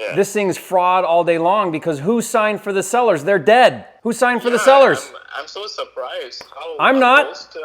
Yeah. This thing's fraud all day long because who signed for the sellers? They're dead. Who signed for the sellers? I'm so surprised. I'm not.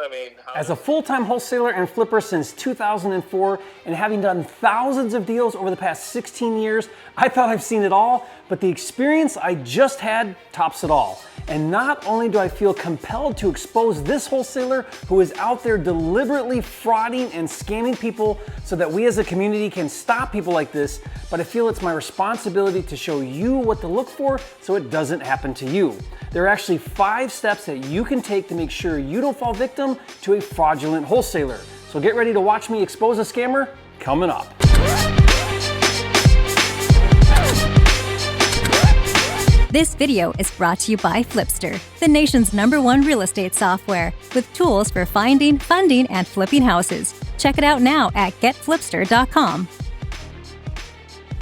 As a full-time wholesaler and flipper since 2004 and having done thousands of deals over the past 16 years, I thought I've seen it all, but the experience I just had tops it all. And not only do I feel compelled to expose this wholesaler who is out there deliberately frauding and scamming people so that we as a community can stop people like this, but I feel it's my responsibility to show you what to look for so it doesn't happen to you. There are actually 5 steps that you can take to make sure you don't fall victim to a fraudulent wholesaler. So get ready to watch me expose a scammer coming up. This video is brought to you by Flipster, the nation's #1 real estate software, with tools for finding, funding, and flipping houses. Check it out now at getflipster.com.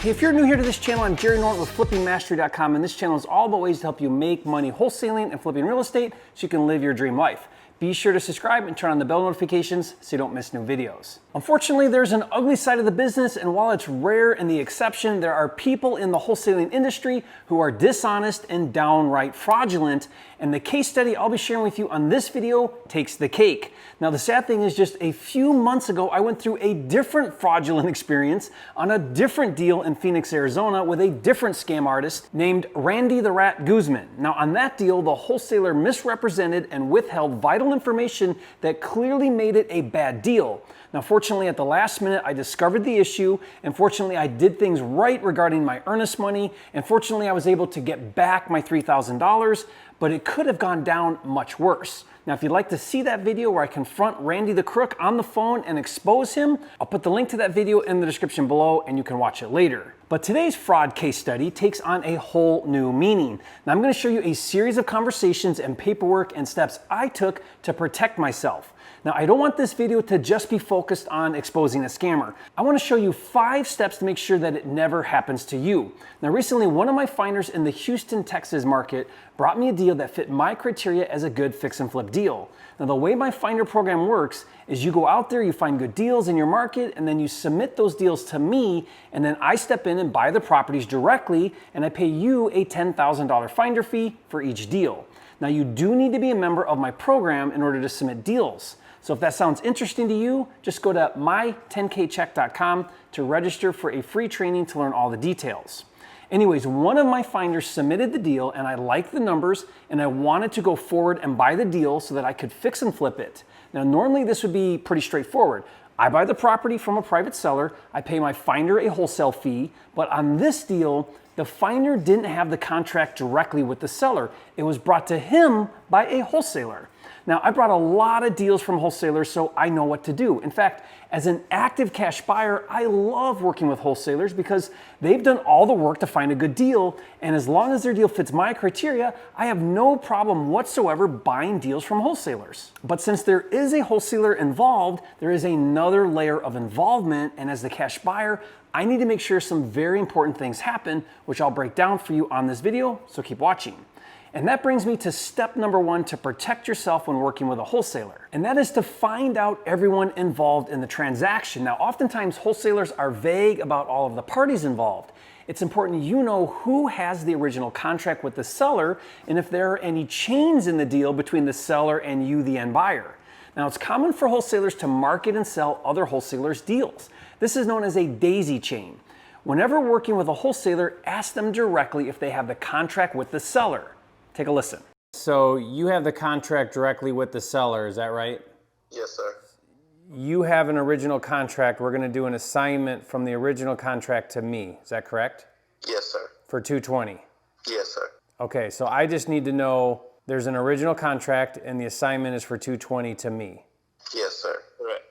Hey, if you're new here to this channel, I'm Jerry Norton with flippingmastery.com, and this channel is all about ways to help you make money wholesaling and flipping real estate so you can live your dream life. Be sure to subscribe and turn on the bell notifications so you don't miss new videos. Unfortunately, there's an ugly side of the business, and while it's rare and the exception, there are people in the wholesaling industry who are dishonest and downright fraudulent, and the case study I'll be sharing with you on this video takes the cake. Now, the sad thing is just a few months ago, I went through a different fraudulent experience on a different deal in Phoenix, Arizona with a different scam artist named Randy the Rat Guzman. Now, on that deal, the wholesaler misrepresented and withheld vital information that clearly made it a bad deal. Now, fortunately, at the last minute, I discovered the issue, and fortunately, I did things right regarding my Earnest money, and fortunately, I was able to get back my $3,000, but it could have gone down much worse. Now, if you'd like to see that video where I confront Randy the Crook on the phone and expose him, I'll put the link to that video in the description below and you can watch it later. But today's fraud case study takes on a whole new meaning. Now, I'm going to show you a series of conversations and paperwork and steps I took to protect myself. Now, I don't want this video to just be focused on exposing a scammer. I want to show you 5 steps to make sure that it never happens to you. Now, recently, one of my finders in the Houston, Texas market brought me a deal that fit my criteria as a good fix and flip deal. Now, the way my finder program works is you go out there, you find good deals in your market, and then you submit those deals to me, and then I step in and buy the properties directly, and I pay you a $10,000 finder fee for each deal. Now, you do need to be a member of my program in order to submit deals. So if that sounds interesting to you, just go to my10kcheck.com to register for a free training to learn all the details. Anyways, one of my finders submitted the deal and I liked the numbers and I wanted to go forward and buy the deal so that I could fix and flip it. Now, normally this would be pretty straightforward. I buy the property from a private seller, I pay my finder a wholesale fee, but on this deal, the finder didn't have the contract directly with the seller. It was brought to him by a wholesaler. Now, I brought a lot of deals from wholesalers, so I know what to do. In fact, as an active cash buyer, I love working with wholesalers because they've done all the work to find a good deal, and as long as their deal fits my criteria, I have no problem whatsoever buying deals from wholesalers. But since there is a wholesaler involved, there is another layer of involvement, and as the cash buyer, I need to make sure some very important things happen, which I'll break down for you on this video, so keep watching. And that brings me to step number 1 to protect yourself when working with a wholesaler. And that is to find out everyone involved in the transaction. Now, oftentimes wholesalers are vague about all of the parties involved. It's important you know who has the original contract with the seller and if there are any chains in the deal between the seller and you, the end buyer. Now, it's common for wholesalers to market and sell other wholesalers' deals. This is known as a daisy chain. Whenever working with a wholesaler, ask them directly if they have the contract with the seller. Take a listen. So you have the contract directly with the seller, is that right? Yes, sir. You have an original contract. We're going to do an assignment from the original contract to me. Is that correct? Yes, sir. For $220. Yes, sir. Okay, so I just need to know there's an original contract and the assignment is for $220 to me. Yes, sir. Correct.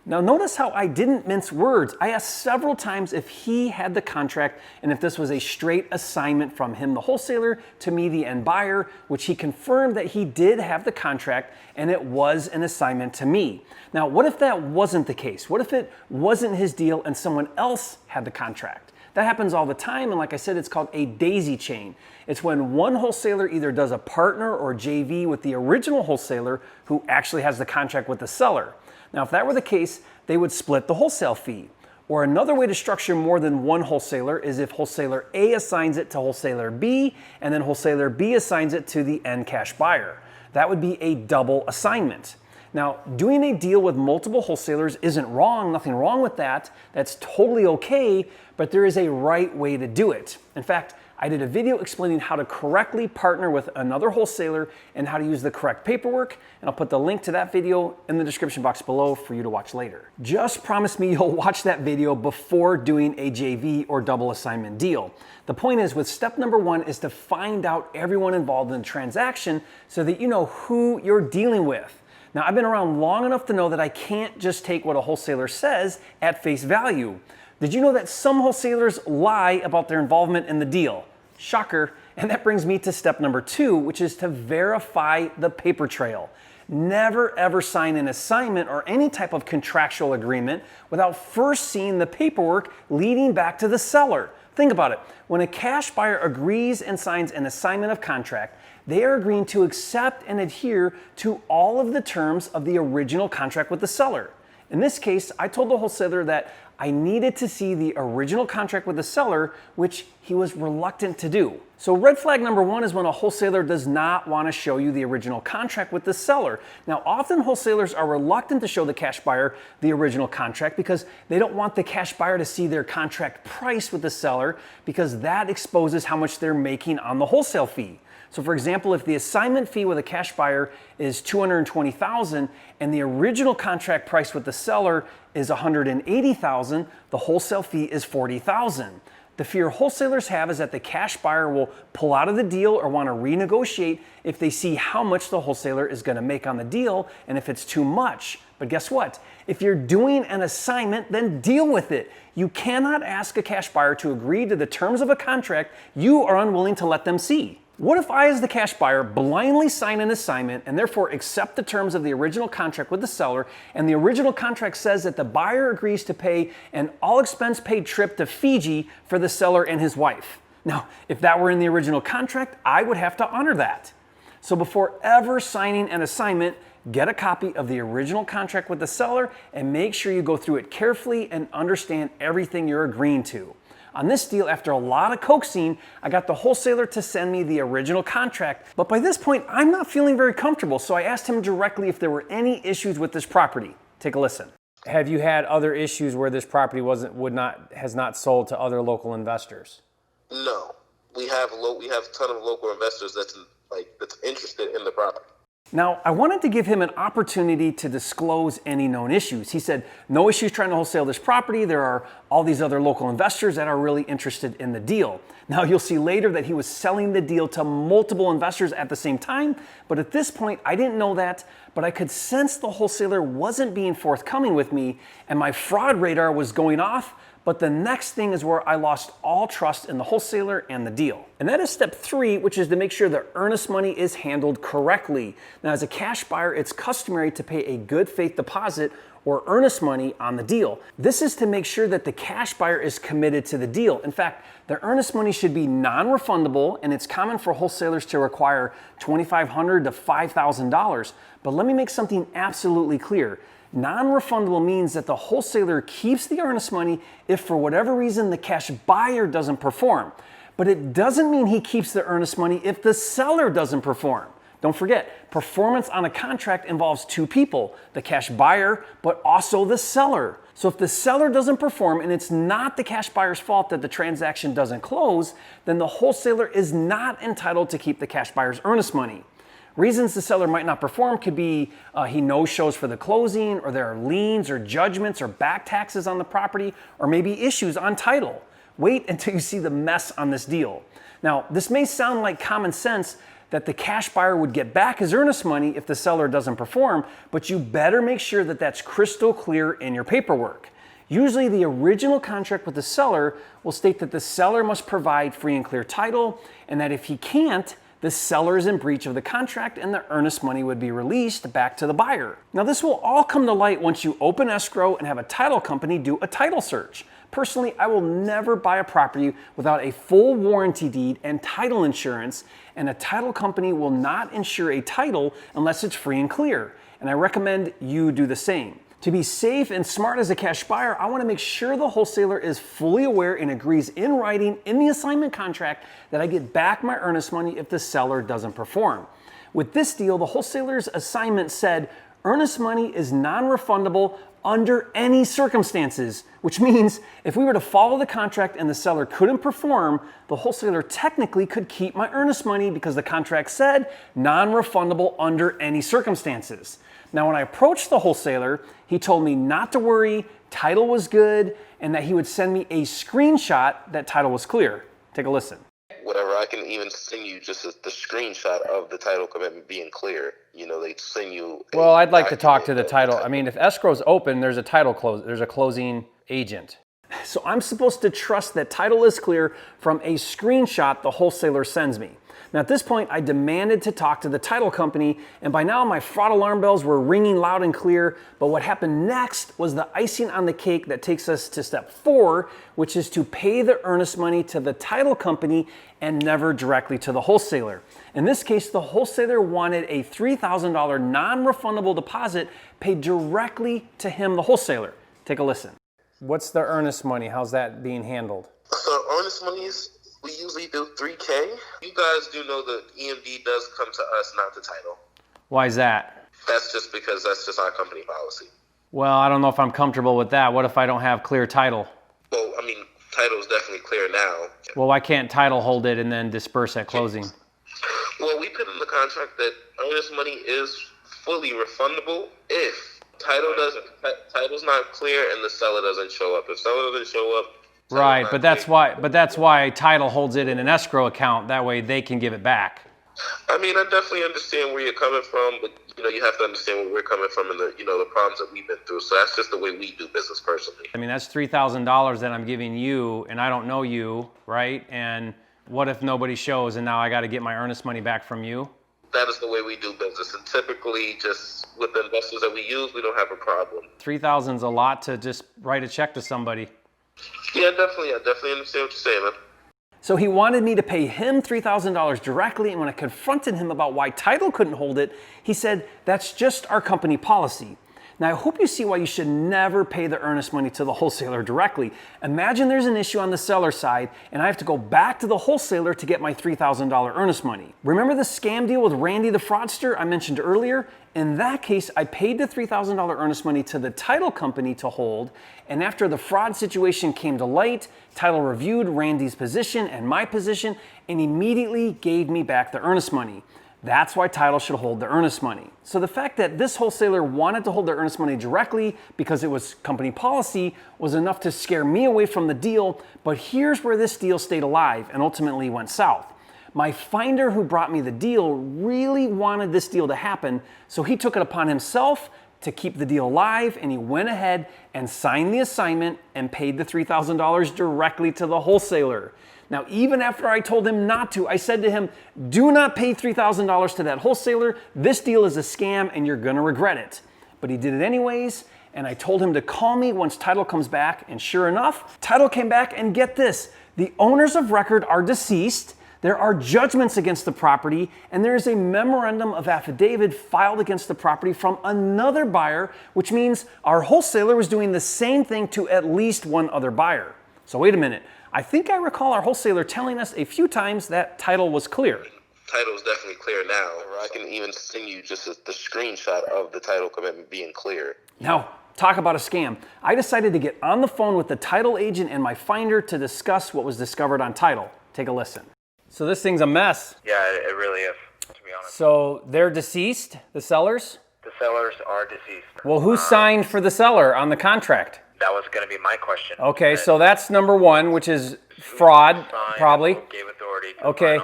Now notice how I didn't mince words. I asked several times if he had the contract and if this was a straight assignment from him, the wholesaler, to me, the end buyer, which he confirmed that he did have the contract and it was an assignment to me. Now, what if that wasn't the case? What if it wasn't his deal and someone else had the contract? That happens all the time, and like I said, it's called a daisy chain. It's when one wholesaler either does a partner or JV with the original wholesaler who actually has the contract with the seller. Now, if that were the case, they would split the wholesale fee. Or another way to structure more than one wholesaler is if wholesaler A assigns it to wholesaler B, and then wholesaler B assigns it to the end cash buyer. That would be a double assignment. Now, doing a deal with multiple wholesalers isn't wrong, nothing wrong with that. That's totally okay, but there is a right way to do it. In fact, I did a video explaining how to correctly partner with another wholesaler and how to use the correct paperwork, and I'll put the link to that video in the description box below for you to watch later. Just promise me you'll watch that video before doing a JV or double assignment deal. The point is, with step number 1 is to find out everyone involved in the transaction so that you know who you're dealing with. Now, I've been around long enough to know that I can't just take what a wholesaler says at face value. Did you know that some wholesalers lie about their involvement in the deal? Shocker. And that brings me to step number 2, which is to verify the paper trail. Never ever sign an assignment or any type of contractual agreement without first seeing the paperwork leading back to the seller. Think about it. When a cash buyer agrees and signs an assignment of contract, they are agreeing to accept and adhere to all of the terms of the original contract with the seller. In this case, I told the wholesaler that I needed to see the original contract with the seller, which he was reluctant to do. So red flag number 1 is when a wholesaler does not want to show you the original contract with the seller. Now, often wholesalers are reluctant to show the cash buyer the original contract because they don't want the cash buyer to see their contract price with the seller, because that exposes how much they're making on the wholesale fee. So for example, if the assignment fee with a cash buyer is $220,000 and the original contract price with the seller is $180,000, the wholesale fee is $40,000. The fear wholesalers have is that the cash buyer will pull out of the deal or want to renegotiate if they see how much the wholesaler is going to make on the deal and if it's too much. But guess what? If you're doing an assignment, then deal with it. You cannot ask a cash buyer to agree to the terms of a contract you are unwilling to let them see. What if I, as the cash buyer, blindly sign an assignment and therefore accept the terms of the original contract with the seller, and the original contract says that the buyer agrees to pay an all-expense-paid trip to Fiji for the seller and his wife? Now, if that were in the original contract, I would have to honor that. So before ever signing an assignment, get a copy of the original contract with the seller and make sure you go through it carefully and understand everything you're agreeing to. On this deal, after a lot of coaxing, I got the wholesaler to send me the original contract, but by this point, I'm not feeling very comfortable, so I asked him directly if there were any issues with this property. Take a listen. Have you had other issues where this property has not sold to other local investors? No. We have a ton of local investors that's interested in the property. Now, I wanted to give him an opportunity to disclose any known issues. He said, no issues trying to wholesale this property. There are all these other local investors that are really interested in the deal. Now, you'll see later that he was selling the deal to multiple investors at the same time, but at this point, I didn't know that, but I could sense the wholesaler wasn't being forthcoming with me, and my fraud radar was going off. But the next thing is where I lost all trust in the wholesaler and the deal. And that is step 3, which is to make sure the earnest money is handled correctly. Now, as a cash buyer, it's customary to pay a good faith deposit or earnest money on the deal. This is to make sure that the cash buyer is committed to the deal. In fact, the earnest money should be non-refundable, and it's common for wholesalers to require $2,500 to $5,000. But let me make something absolutely clear. Non-refundable means that the wholesaler keeps the earnest money if for whatever reason the cash buyer doesn't perform. But it doesn't mean he keeps the earnest money if the seller doesn't perform. Don't forget, performance on a contract involves 2 people, the cash buyer, but also the seller. So if the seller doesn't perform and it's not the cash buyer's fault that the transaction doesn't close, then the wholesaler is not entitled to keep the cash buyer's earnest money. Reasons the seller might not perform could be he no-shows for the closing, or there are liens or judgments or back taxes on the property, or maybe issues on title. Wait until you see the mess on this deal. Now, this may sound like common sense that the cash buyer would get back his earnest money if the seller doesn't perform, but you better make sure that that's crystal clear in your paperwork. Usually the original contract with the seller will state that the seller must provide free and clear title, and that if he can't, the seller is in breach of the contract and the earnest money would be released back to the buyer. Now, this will all come to light once you open escrow and have a title company do a title search. Personally, I will never buy a property without a full warranty deed and title insurance, and a title company will not insure a title unless it's free and clear. And I recommend you do the same. To be safe and smart as a cash buyer, I want to make sure the wholesaler is fully aware and agrees in writing in the assignment contract that I get back my earnest money if the seller doesn't perform. With this deal, the wholesaler's assignment said earnest money is non-refundable under any circumstances, which means if we were to follow the contract and the seller couldn't perform, the wholesaler technically could keep my earnest money because the contract said non-refundable under any circumstances. Now, when I approached the wholesaler, he told me not to worry, title was good, and that he would send me a screenshot that title was clear. Take a listen. Whatever, I can even send you just the screenshot of the title commitment being clear. You know, they send you. Well, I'd like to talk to the title. I mean, if escrow's open, there's a title close. There's a closing agent. So I'm supposed to trust that title is clear from a screenshot the wholesaler sends me. Now, at this point, I demanded to talk to the title company, and by now my fraud alarm bells were ringing loud and clear. But what happened next was the icing on the cake that takes us to step 4, which is to pay the earnest money to the title company and never directly to the wholesaler. In this case, the wholesaler wanted a $3,000 non-refundable deposit paid directly to him, the wholesaler. Take a listen. What's the earnest money? How's that being handled? So earnest monies, we usually do $3K. You guys do know the EMD does come to us, not the title. Why is that? That's just because that's just our company policy. Well, I don't know if I'm comfortable with that. What if I don't have clear title? Well, I mean, title is definitely clear now. Well, why can't title hold it and then disperse at closing? Well, we put in the contract that earnest money is fully refundable if title's not clear and the seller doesn't show up. If seller doesn't show up, right, but that's why title holds it in an escrow account. That way they can give it back. I mean, I definitely understand where you're coming from, but you have to understand where we're coming from and the problems that we've been through. So that's just the way we do business personally. I mean, that's $3,000 that I'm giving you, and I don't know you, right? And what if nobody shows, and now I got to get my earnest money back from you? That is the way we do business, and typically, just with the investors that we use, we don't have a problem. $3,000 is a lot to just write a check to somebody. Yeah, definitely. I definitely understand what you're saying, man. So he wanted me to pay him $3,000 directly, and when I confronted him about why title couldn't hold it, he said, that's just our company policy. Now, I hope you see why you should never pay the earnest money to the wholesaler directly. Imagine there's an issue on the seller side, and I have to go back to the wholesaler to get my $3,000 earnest money. Remember the scam deal with Randy the fraudster I mentioned earlier? In that case, I paid the $3,000 earnest money to the title company to hold, and after the fraud situation came to light, title reviewed Randy's position and my position and immediately gave me back the earnest money. That's why title should hold the earnest money. So the fact that this wholesaler wanted to hold their earnest money directly because it was company policy was enough to scare me away from the deal, but here's where this deal stayed alive and ultimately went south. My finder who brought me the deal really wanted this deal to happen, so he took it upon himself to keep the deal alive, and he went ahead and signed the assignment and paid the $3,000 directly to the wholesaler. Now, even after I told him not to, I said to him, do not pay $3,000 to that wholesaler. This deal is a scam and you're gonna regret it. But he did it anyways, and I told him to call me once title comes back, and sure enough, title came back, and get this, the owners of record are deceased, there are judgments against the property, and there is a memorandum of affidavit filed against the property from another buyer, which means our wholesaler was doing the same thing to at least one other buyer. So wait a minute. I think I recall our wholesaler telling us a few times that title was clear. Title is definitely clear now. I can even send you just the screenshot of the title commitment being clear. Now, talk about a scam. I decided to get on the phone with the title agent and my finder to discuss what was discovered on title. Take a listen. So this thing's a mess. Yeah, it really is, to be honest. So they're deceased, the sellers? The sellers are deceased. Well, who signed for the seller on the contract? That was going to be my question. Okay, so that's number one, which is fraud, probably. Gave authority to sign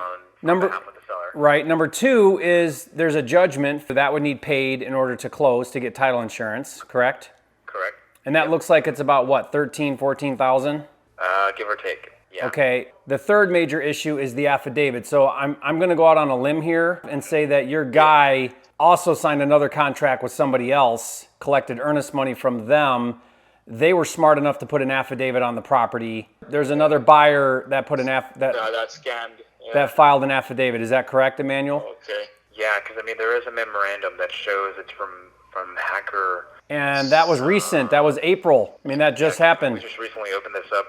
on behalf of the seller. Right. Number two is there's a judgment that would need paid in order to close to get title insurance, correct? Correct. And that looks like it's about what, 13, 14,000? Give or take. Yeah. Okay. The third major issue is the affidavit. So I'm going to go out on a limb here and say that your guy also signed another contract with somebody else, collected earnest money from them. They were smart enough to put an affidavit on the property. There's another buyer that put that scanned. Yeah. That filed an affidavit. Is that correct, Emmanuel? Okay. Yeah, because there is a memorandum that shows it's from hacker And that was recent. That was April. I mean, that just happened. We just recently opened this up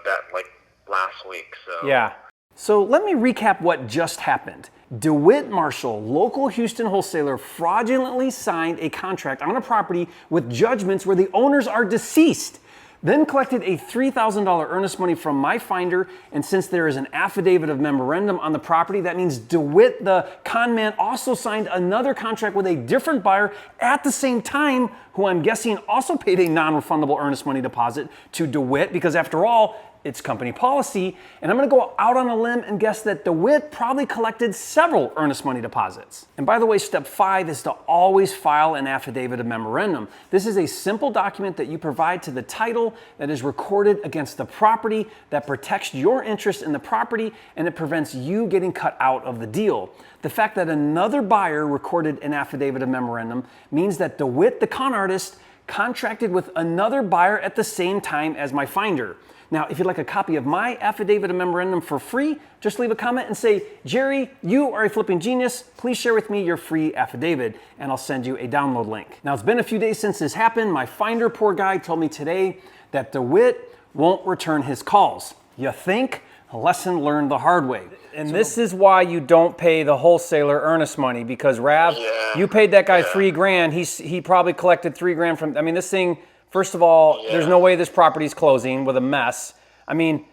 last week. So yeah. So let me recap what just happened. DeWitt Marshall, local Houston wholesaler, fraudulently signed a contract on a property with judgments where the owners are deceased, then collected a $3,000 earnest money from my finder, and since there is an affidavit of memorandum on the property, that means DeWitt, the con man, also signed another contract with a different buyer at the same time, who I'm guessing also paid a non-refundable earnest money deposit to DeWitt, because after all, it's company policy. And I'm gonna go out on a limb and guess that DeWitt probably collected several earnest money deposits. And by the way, step 5 is to always file an affidavit of memorandum. This is a simple document that you provide to the title that is recorded against the property, that protects your interest in the property, and it prevents you getting cut out of the deal. The fact that another buyer recorded an affidavit of memorandum means that DeWitt, the con artist, contracted with another buyer at the same time as my finder. Now, if you'd like a copy of my affidavit of memorandum for free, just leave a comment and say, Jerry, you are a flipping genius. Please share with me your free affidavit, and I'll send you a download link. Now, it's been a few days since this happened. My finder, poor guy, told me today that DeWitt won't return his calls. You think? A lesson learned the hard way. And this is why you don't pay the wholesaler earnest money, because Rav, you paid that guy $3,000. He probably collected $3,000 from, I mean, this thing, first of all, there's no way this property's closing with a mess. I mean,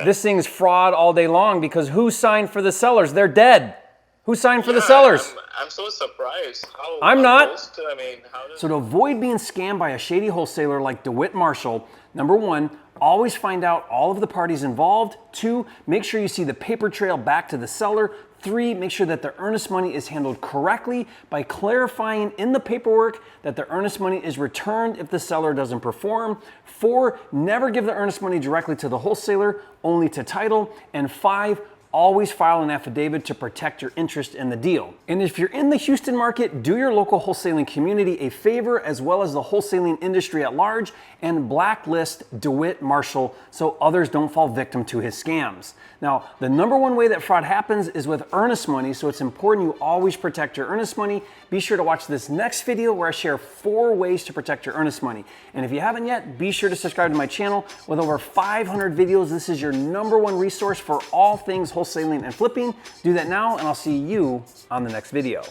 this thing's fraud all day long, because who signed for the sellers? They're dead. Who signed for the sellers? I'm so surprised. I'm not. How So to avoid being scammed by a shady wholesaler like DeWitt Marshall, number 1, always find out all of the parties involved. 2, make sure you see the paper trail back to the seller. 3, make sure that the earnest money is handled correctly by clarifying in the paperwork that the earnest money is returned if the seller doesn't perform. 4, never give the earnest money directly to the wholesaler, only to title. And 5, always file an affidavit to protect your interest in the deal. And if you're in the Houston market, do your local wholesaling community a favor, as well as the wholesaling industry at large, and blacklist DeWitt Marshall so others don't fall victim to his scams. Now, the number 1 way that fraud happens is with earnest money, so it's important you always protect your earnest money. Be sure to watch this next video where I share 4 ways to protect your earnest money. And if you haven't yet, be sure to subscribe to my channel. With over 500 videos, this is your number 1 resource for all things wholesaling and flipping. Do that now, and I'll see you on the next video.